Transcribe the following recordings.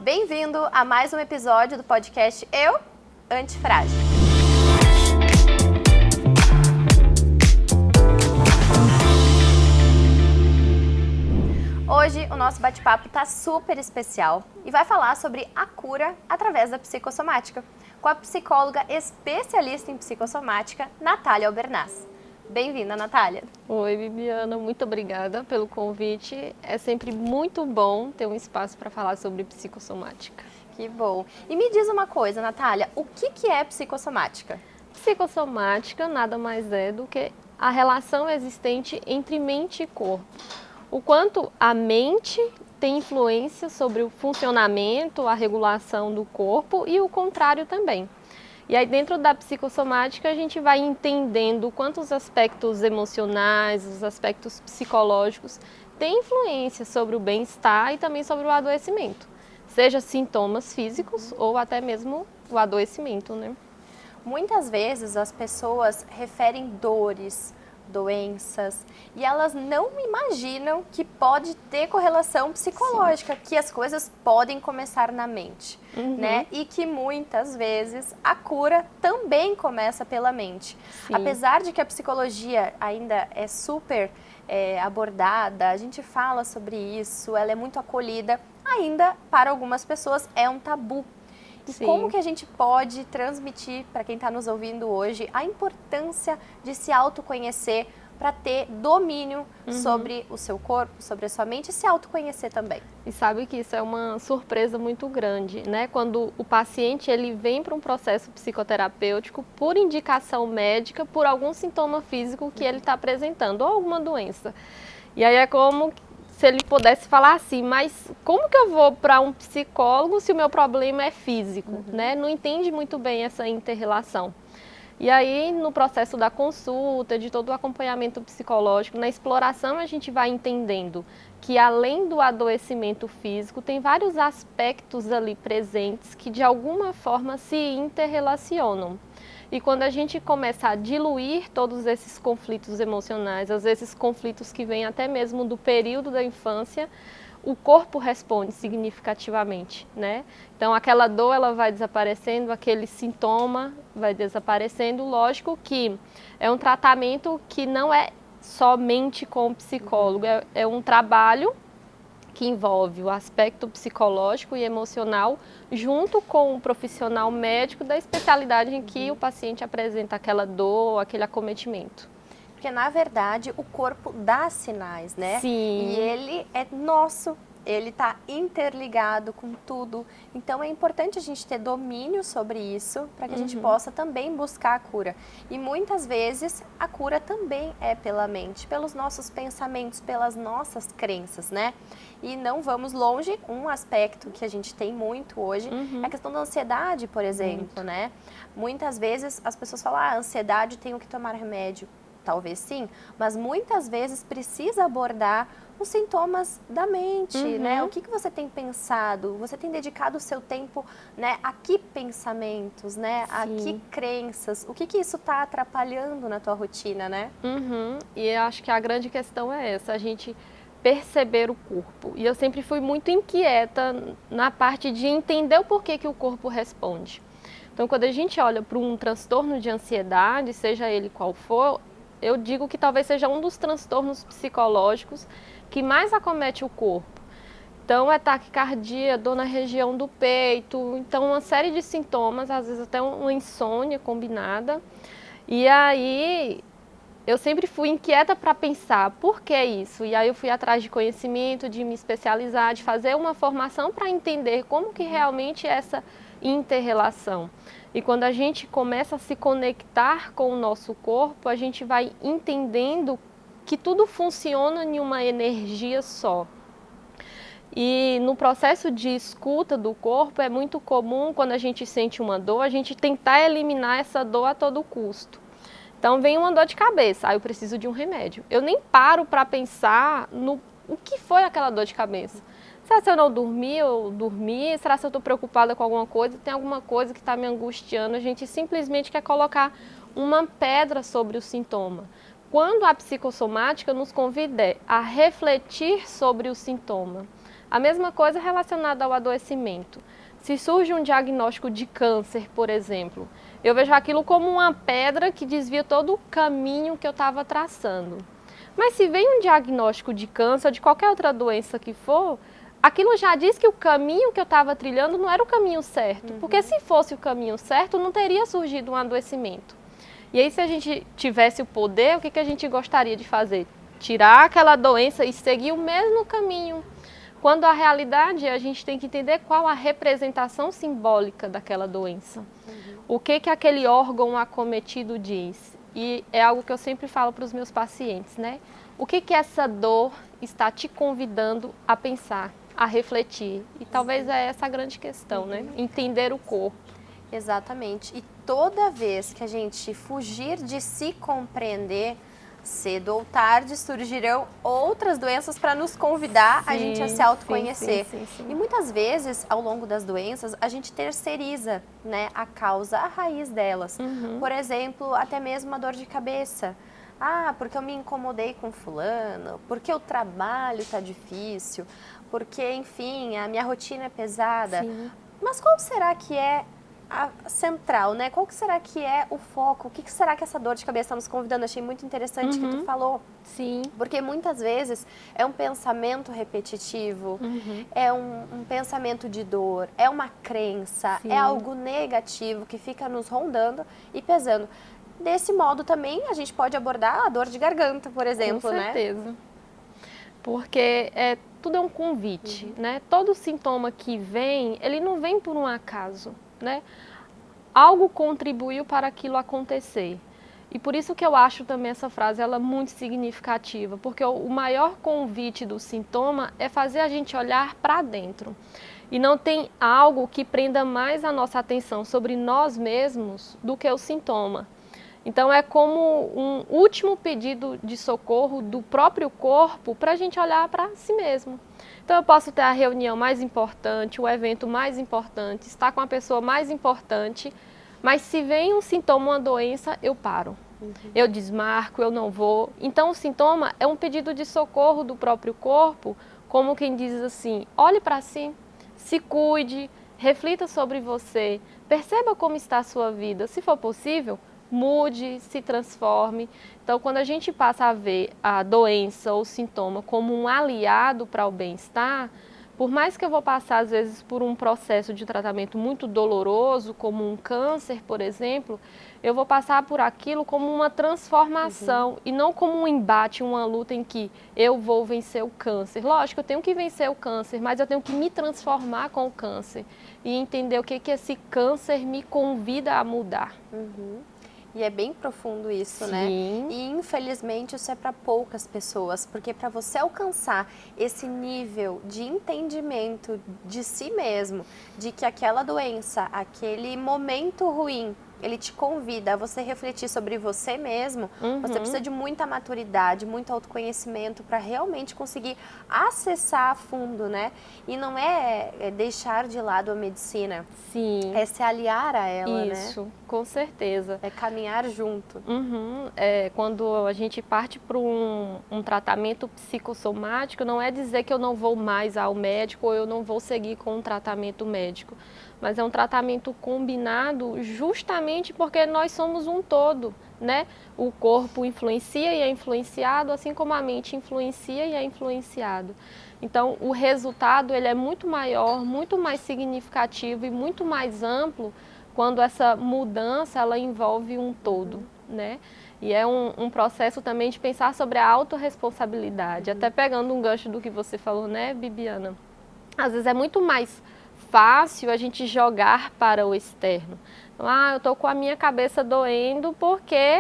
Bem-vindo a mais um episódio do podcast Eu, Antifrágil. Hoje o nosso bate-papo está super especial e vai falar sobre a cura através da psicossomática, com a psicóloga especialista em psicossomática, Natália Albernaz. Bem-vinda, Natália. Oi, Bibiana, muito obrigada pelo convite. É sempre muito bom ter um espaço para falar sobre psicossomática. Que bom. E me diz uma coisa, Natália, o que é psicossomática? Psicossomática nada mais é do que a relação existente entre mente e corpo. O quanto a mente tem influência sobre o funcionamento, a regulação do corpo e o contrário também. E aí dentro da psicossomática a gente vai entendendo quantos aspectos emocionais, os aspectos psicológicos têm influência sobre o bem-estar e também sobre o adoecimento. Seja sintomas físicos ou até mesmo o adoecimento, né? Muitas vezes as pessoas referem dores, doenças, e elas não imaginam que pode ter correlação psicológica, Sim. Que as coisas podem começar na mente, né? E que muitas vezes a cura também começa pela mente. Sim. Apesar de que a psicologia ainda é super abordada, a gente fala sobre isso, ela é muito acolhida, ainda para algumas pessoas é um tabu. E Sim. Como que a gente pode transmitir para quem está nos ouvindo hoje a importância de se autoconhecer para ter domínio sobre o seu corpo, sobre a sua mente e se autoconhecer também? E sabe que isso é uma surpresa muito grande, né? Quando o paciente ele vem para um processo psicoterapêutico por indicação médica, por algum sintoma físico que ele está apresentando ou alguma doença. E aí é como se ele pudesse falar assim, mas como que eu vou para um psicólogo se o meu problema é físico, né? Não entende muito bem essa inter-relação. E aí, no processo da consulta, de todo o acompanhamento psicológico, na exploração a gente vai entendendo que além do adoecimento físico, tem vários aspectos ali presentes que de alguma forma se inter-relacionam. E quando a gente começa a diluir todos esses conflitos emocionais, às vezes conflitos que vêm até mesmo do período da infância, o corpo responde significativamente, né? Então aquela dor ela vai desaparecendo, aquele sintoma vai desaparecendo. Lógico que é um tratamento que não é somente com o psicólogo, é um trabalho que envolve o aspecto psicológico e emocional, junto com o profissional médico da especialidade em que o paciente apresenta aquela dor, aquele acometimento. Porque, na verdade, o corpo dá sinais, né? Sim. E ele é nosso, ele está interligado com tudo. Então, é importante a gente ter domínio sobre isso para que a gente possa também buscar a cura. E muitas vezes a cura também é pela mente, pelos nossos pensamentos, pelas nossas crenças, né? E não vamos longe, um aspecto que a gente tem muito hoje é a questão da ansiedade, por exemplo, né? Muitas vezes as pessoas falam, ansiedade, tenho que tomar remédio. Talvez sim, mas muitas vezes precisa abordar os sintomas da mente, né? O que você tem pensado? Você tem dedicado o seu tempo, né, a que pensamentos, né? Sim. A que crenças? O que isso está atrapalhando na tua rotina, né? E eu acho que a grande questão é essa, a gente perceber o corpo. E eu sempre fui muito inquieta na parte de entender o porquê que o corpo responde. Então, quando a gente olha para um transtorno de ansiedade, seja ele qual for, eu digo que talvez seja um dos transtornos psicológicos que mais acomete o corpo. Então, é taquicardia, dor na região do peito, então uma série de sintomas, às vezes até uma insônia combinada. E aí, eu sempre fui inquieta para pensar, por que isso? E aí eu fui atrás de conhecimento, de me especializar, de fazer uma formação para entender como que realmente é essa inter-relação. E quando a gente começa a se conectar com o nosso corpo, a gente vai entendendo que tudo funciona em uma energia só. E no processo de escuta do corpo é muito comum, quando a gente sente uma dor, a gente tentar eliminar essa dor a todo custo. Então vem uma dor de cabeça, aí eu preciso de um remédio. Eu nem paro para pensar no o que foi aquela dor de cabeça. Será que eu não dormi ou dormi? Será que eu estou preocupada com alguma coisa? Tem alguma coisa que está me angustiando? A gente simplesmente quer colocar uma pedra sobre o sintoma. Quando a psicossomática nos convida a refletir sobre o sintoma, A mesma coisa relacionada ao adoecimento. Se surge um diagnóstico de câncer, por exemplo, eu vejo aquilo como uma pedra que desvia todo o caminho que eu estava traçando. Mas se vem um diagnóstico de câncer ou de qualquer outra doença que for, aquilo já diz que o caminho que eu estava trilhando não era o caminho certo. Porque se fosse o caminho certo, não teria surgido um adoecimento. E aí, se a gente tivesse o poder, o que a gente gostaria de fazer? Tirar aquela doença e seguir o mesmo caminho. Quando a realidade, a gente tem que entender qual a representação simbólica daquela doença. O que aquele órgão acometido diz. E é algo que eu sempre falo para os meus pacientes, né? O que essa dor está te convidando a pensar, a refletir? E talvez é essa a grande questão, né? Entender o corpo. Exatamente. E toda vez que a gente fugir de se compreender, cedo ou tarde surgirão outras doenças para nos convidar a gente a se autoconhecer. Sim. E muitas vezes, ao longo das doenças, a gente terceiriza, né, a causa, a raiz delas. Por exemplo, até mesmo a dor de cabeça. Ah, porque eu me incomodei com fulano, porque o trabalho está difícil, porque, enfim, a minha rotina é pesada. Sim. Mas qual será que é a central, né? Qual que será que é o foco? O que será que essa dor de cabeça está nos convidando? Achei muito interessante que tu falou. Sim. Porque muitas vezes é um pensamento repetitivo, é um pensamento de dor, é uma crença, é algo negativo que fica nos rondando e pesando. Desse modo também a gente pode abordar a dor de garganta, por exemplo, né? Com certeza. Porque tudo é um convite, né? Todo sintoma que vem, ele não vem por um acaso, né? Algo contribuiu para aquilo acontecer. E por isso que eu acho também essa frase ela muito significativa, porque o maior convite do sintoma é fazer a gente olhar para dentro. E não tem algo que prenda mais a nossa atenção sobre nós mesmos do que o sintoma. Então é como um último pedido de socorro do próprio corpo para a gente olhar para si mesmo. Então eu posso ter a reunião mais importante, o evento mais importante, estar com a pessoa mais importante, mas se vem um sintoma, uma doença, eu paro. Eu desmarco, eu não vou. Então o sintoma é um pedido de socorro do próprio corpo, como quem diz assim, olhe para si, se cuide, reflita sobre você, perceba como está a sua vida, se for possível, mude, se transforme. Então, quando a gente passa a ver a doença ou sintoma como um aliado para o bem-estar, por mais que eu vou passar, às vezes, por um processo de tratamento muito doloroso, como um câncer, por exemplo, eu vou passar por aquilo como uma transformação e não como um embate, uma luta em que eu vou vencer o câncer. Lógico, eu tenho que vencer o câncer, mas eu tenho que me transformar com o câncer e entender o que esse câncer me convida a mudar. E é bem profundo isso, né? E infelizmente isso é para poucas pessoas, porque para você alcançar esse nível de entendimento de si mesmo, de que aquela doença, aquele momento ruim, ele te convida a você refletir sobre você mesmo, você precisa de muita maturidade, muito autoconhecimento para realmente conseguir acessar a fundo, né? E não é deixar de lado a medicina, é se aliar a ela, né? Isso, com certeza. É caminhar junto. Quando a gente parte para um tratamento psicossomático, não é dizer que eu não vou mais ao médico ou eu não vou seguir com um tratamento médico. Mas é um tratamento combinado justamente porque nós somos um todo, né? O corpo influencia e é influenciado, assim como a mente influencia e é influenciado. Então, o resultado ele é muito maior, muito mais significativo e muito mais amplo quando essa mudança ela envolve um todo, né? E é um processo também de pensar sobre a autorresponsabilidade. Até pegando um gancho do que você falou, né, Bibiana? Às vezes é muito mais fácil a gente jogar para o externo. Eu estou com a minha cabeça doendo porque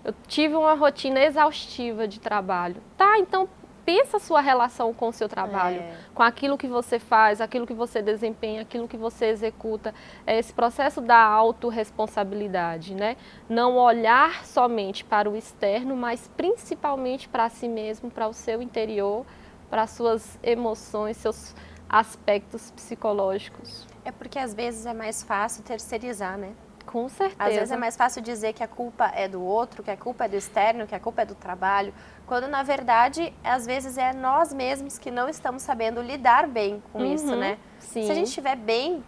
eu tive uma rotina exaustiva de trabalho. Tá, então pensa a sua relação com o seu trabalho, com aquilo que você faz, aquilo que você desempenha, aquilo que você executa. É esse processo da autorresponsabilidade, né? Não olhar somente para o externo, mas principalmente para si mesmo, para o seu interior, para as suas emoções, seus aspectos psicológicos. É porque às vezes é mais fácil terceirizar, né? Com certeza. Às vezes é mais fácil dizer que a culpa é do outro, que a culpa é do externo, que a culpa é do trabalho, quando na verdade, às vezes é nós mesmos que não estamos sabendo lidar bem com isso, né? Sim. Se a gente estiver bem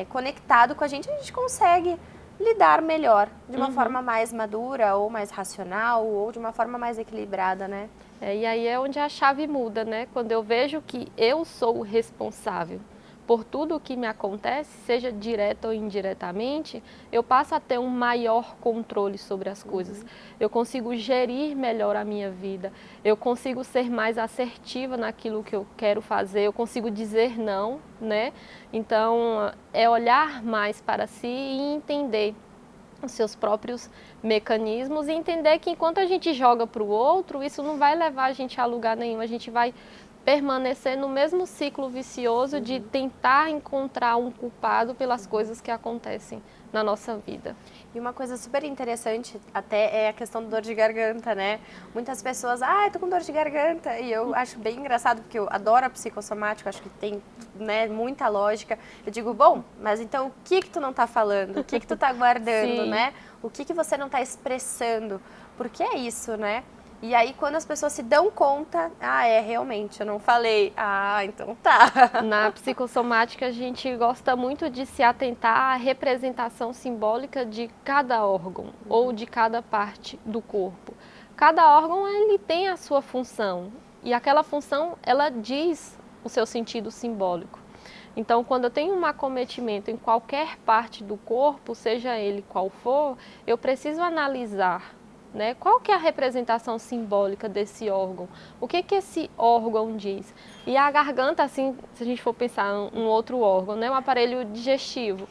conectado com a gente consegue lidar melhor, de uma forma mais madura, ou mais racional, ou de uma forma mais equilibrada, né? E aí é onde a chave muda, né? Quando eu vejo que eu sou o responsável por tudo o que me acontece, seja direto ou indiretamente, eu passo a ter um maior controle sobre as coisas. Eu consigo gerir melhor a minha vida, eu consigo ser mais assertiva naquilo que eu quero fazer, eu consigo dizer não, né? Então, é olhar mais para si e entender os seus próprios mecanismos e entender que enquanto a gente joga para o outro, isso não vai levar a gente a lugar nenhum, a gente vai permanecer no mesmo ciclo vicioso de tentar encontrar um culpado pelas coisas que acontecem na nossa vida. E uma coisa super interessante até é a questão da dor de garganta, né? Muitas pessoas, eu tô com dor de garganta, e eu acho bem engraçado, porque eu adoro a psicossomática, acho que tem, né, muita lógica. Eu digo, bom, mas então o que tu não tá falando? O que tu tá guardando, né? O que você não tá expressando? Porque é isso, né? E aí, quando as pessoas se dão conta, realmente, eu não falei. Então tá. Na psicossomática, a gente gosta muito de se atentar à representação simbólica de cada órgão ou de cada parte do corpo. Cada órgão, ele tem a sua função e aquela função, ela diz o seu sentido simbólico. Então, quando eu tenho um acometimento em qualquer parte do corpo, seja ele qual for, eu preciso analisar, né? Qual que é a representação simbólica desse órgão? O que esse órgão diz? E a garganta, assim, se a gente for pensar em um outro órgão, né? Um aparelho digestivo,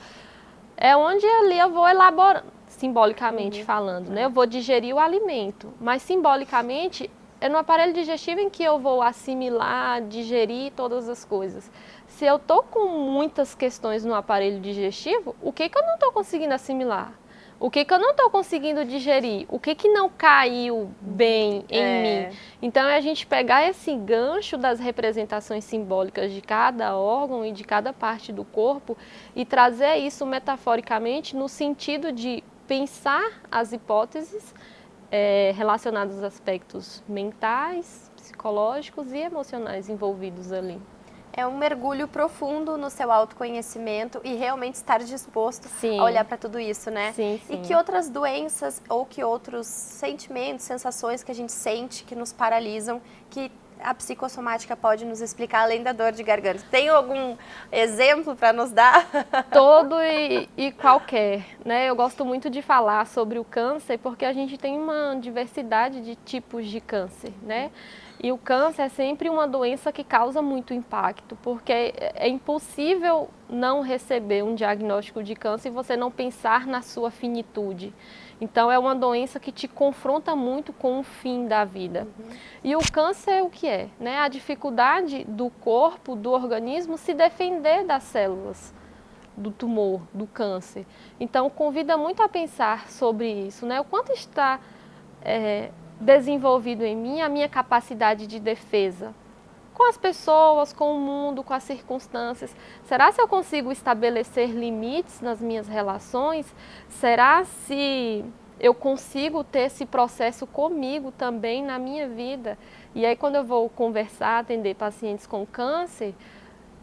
é onde ali eu vou elaborar, simbolicamente falando, né? Eu vou digerir o alimento, mas simbolicamente é no aparelho digestivo em que eu vou assimilar, digerir todas as coisas. Se eu estou com muitas questões no aparelho digestivo, o que eu não estou conseguindo assimilar? O que eu não estou conseguindo digerir? O que não caiu bem em mim? Então, é a gente pegar esse gancho das representações simbólicas de cada órgão e de cada parte do corpo e trazer isso metaforicamente no sentido de pensar as hipóteses relacionadas aos aspectos mentais, psicológicos e emocionais envolvidos ali. É um mergulho profundo no seu autoconhecimento e realmente estar disposto a olhar para tudo isso, né? Sim. E que outras doenças ou que outros sentimentos, sensações que a gente sente que nos paralisam, que a psicossomática pode nos explicar além da dor de garganta. Tem algum exemplo para nos dar? Todo e qualquer, né? Eu gosto muito de falar sobre o câncer porque a gente tem uma diversidade de tipos de câncer, né? E o câncer é sempre uma doença que causa muito impacto, porque é impossível não receber um diagnóstico de câncer e você não pensar na sua finitude. Então, é uma doença que te confronta muito com o fim da vida. E o câncer é o que é, né? A dificuldade do corpo, do organismo, se defender das células do tumor, do câncer. Então, convida muito a pensar sobre isso, né? O quanto está desenvolvido em mim a minha capacidade de defesa com as pessoas, com o mundo, com as circunstâncias. Será se eu consigo estabelecer limites nas minhas relações? Será se eu consigo ter esse processo comigo também na minha vida? E aí, quando eu vou conversar, atender pacientes com câncer,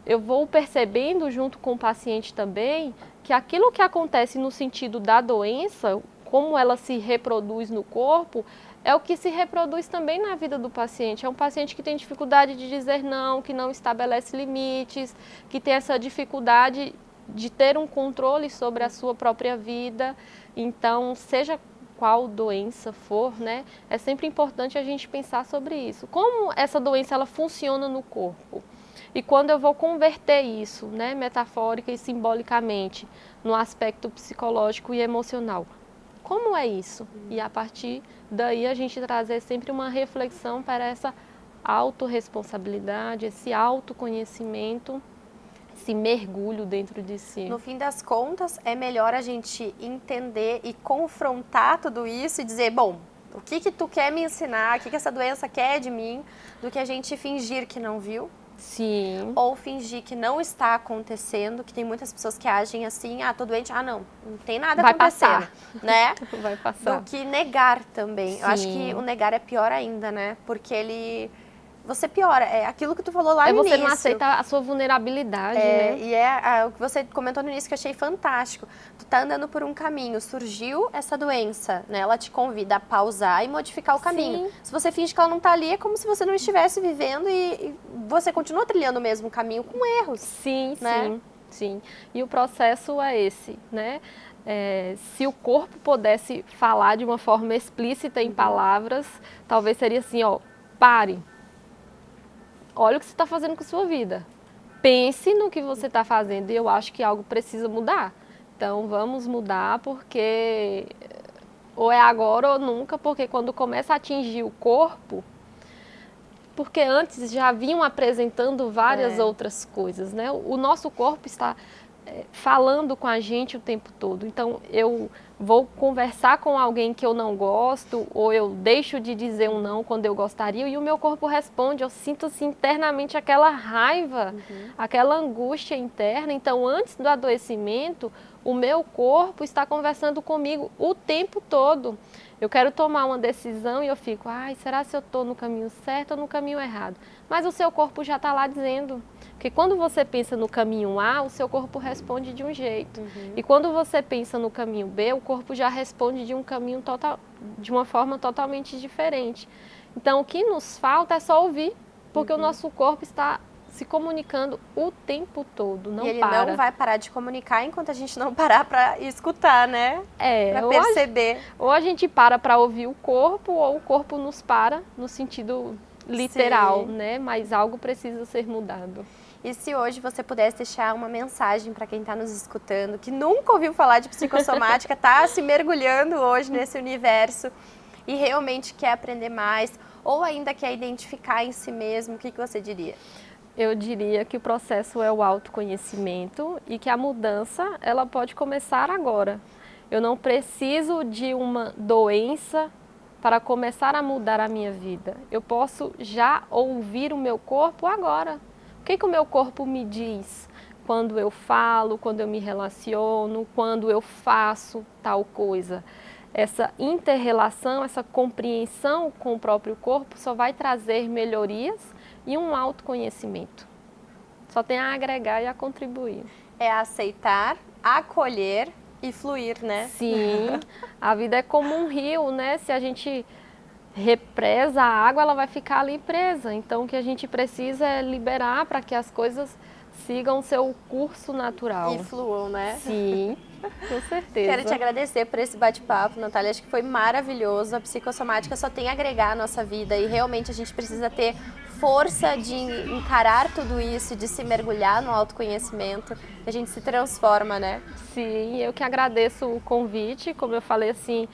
eu vou percebendo junto com o paciente também que aquilo que acontece no sentido da doença, como ela se reproduz no corpo, é o que se reproduz também na vida do paciente. É um paciente que tem dificuldade de dizer não, que não estabelece limites, que tem essa dificuldade de ter um controle sobre a sua própria vida. Então, seja qual doença for, né, é sempre importante a gente pensar sobre isso. Como essa doença ela funciona no corpo? E quando eu vou converter isso, né, metafórica e simbolicamente, no aspecto psicológico e emocional, como é isso? E a partir daí a gente trazer sempre uma reflexão para essa autorresponsabilidade, esse autoconhecimento, esse mergulho dentro de si. No fim das contas, é melhor a gente entender e confrontar tudo isso e dizer, bom, o que tu quer me ensinar, o que essa doença quer de mim, do que a gente fingir que não viu, Sim. Ou fingir que não está acontecendo, que tem muitas pessoas que agem assim, tô doente, não tem nada Vai acontecendo, passar. né? Vai passar. Do que negar também. Sim. Eu acho que o negar é pior ainda, né? Porque você piora, é aquilo que tu falou lá no início. Você não aceita a sua vulnerabilidade, né? E o que você comentou no início que eu achei fantástico. Tu tá andando por um caminho, surgiu essa doença, né? Ela te convida a pausar e modificar o caminho. Sim. Se você finge que ela não tá ali, é como se você não estivesse vivendo e você continua trilhando o mesmo caminho com erros. Sim, né? sim, sim. E o processo é esse, né? Se o corpo pudesse falar de uma forma explícita em palavras, talvez seria assim, pare. Olha o que você está fazendo com a sua vida. Pense no que você está fazendo e eu acho que algo precisa mudar. Então vamos mudar porque ou é agora ou nunca, porque quando começa a atingir o corpo, porque antes já vinham apresentando várias outras coisas, né? O nosso corpo está falando com a gente o tempo todo. Então eu vou conversar com alguém que eu não gosto, ou eu deixo de dizer um não quando eu gostaria, e o meu corpo responde, eu sinto assim, internamente aquela raiva, aquela angústia interna. Então antes do adoecimento, o meu corpo está conversando comigo o tempo todo. Eu quero tomar uma decisão e eu fico, será se eu estou no caminho certo ou no caminho errado? Mas o seu corpo já está lá dizendo. Porque quando você pensa no caminho A, o seu corpo responde de um jeito. E quando você pensa no caminho B, o corpo já responde de um caminho de uma forma totalmente diferente. Então o que nos falta é só ouvir, porque o nosso corpo está se comunicando o tempo todo, não para. E ele não vai parar de comunicar enquanto a gente não parar para escutar, né? Para perceber. Ou a gente para ouvir o corpo, ou o corpo nos para no sentido literal, né? Mas algo precisa ser mudado. E se hoje você pudesse deixar uma mensagem para quem está nos escutando, que nunca ouviu falar de psicossomática, está se mergulhando hoje nesse universo e realmente quer aprender mais, ou ainda quer identificar em si mesmo, o que você diria? Eu diria que o processo é o autoconhecimento e que a mudança ela pode começar agora. Eu não preciso de uma doença para começar a mudar a minha vida. Eu posso já ouvir o meu corpo agora. O que o meu corpo me diz quando eu falo, quando eu me relaciono, quando eu faço tal coisa? Essa inter-relação, essa compreensão com o próprio corpo só vai trazer melhorias e um autoconhecimento. Só tem a agregar e a contribuir. É aceitar, acolher e fluir, né? Sim, a vida é como um rio, né? Se a gente represa a água, ela vai ficar ali presa. Então o que a gente precisa é liberar para que as coisas sigam seu curso natural. E fluam, né? Sim, com certeza. Quero te agradecer por esse bate-papo, Natália. Acho que foi maravilhoso. A psicossomática só tem a agregar à nossa vida e realmente a gente precisa ter força de encarar tudo isso, de se mergulhar no autoconhecimento. A gente se transforma, né? Sim, eu que agradeço o convite. Como eu falei, assim,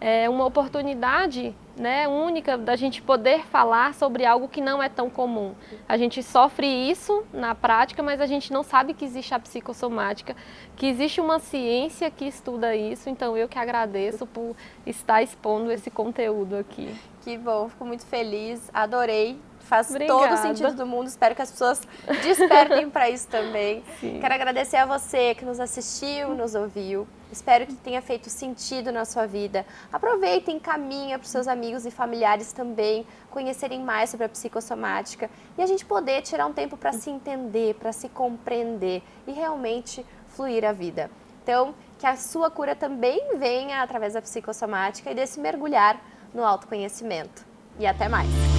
é uma oportunidade, né, única da gente poder falar sobre algo que não é tão comum. A gente sofre isso na prática, mas a gente não sabe que existe a psicossomática, que existe uma ciência que estuda isso. Então eu que agradeço por estar expondo esse conteúdo aqui. Que bom, fico muito feliz, adorei. Faz todo o sentido do mundo, espero que as pessoas despertem para isso também. Sim. Quero agradecer a você que nos assistiu, nos ouviu. Espero que tenha feito sentido na sua vida. Aproveitem, encaminha para os seus amigos e familiares também conhecerem mais sobre a psicossomática e a gente poder tirar um tempo para se entender, para se compreender e realmente fluir a vida. Então, que a sua cura também venha através da psicossomática e desse mergulhar no autoconhecimento. E até mais!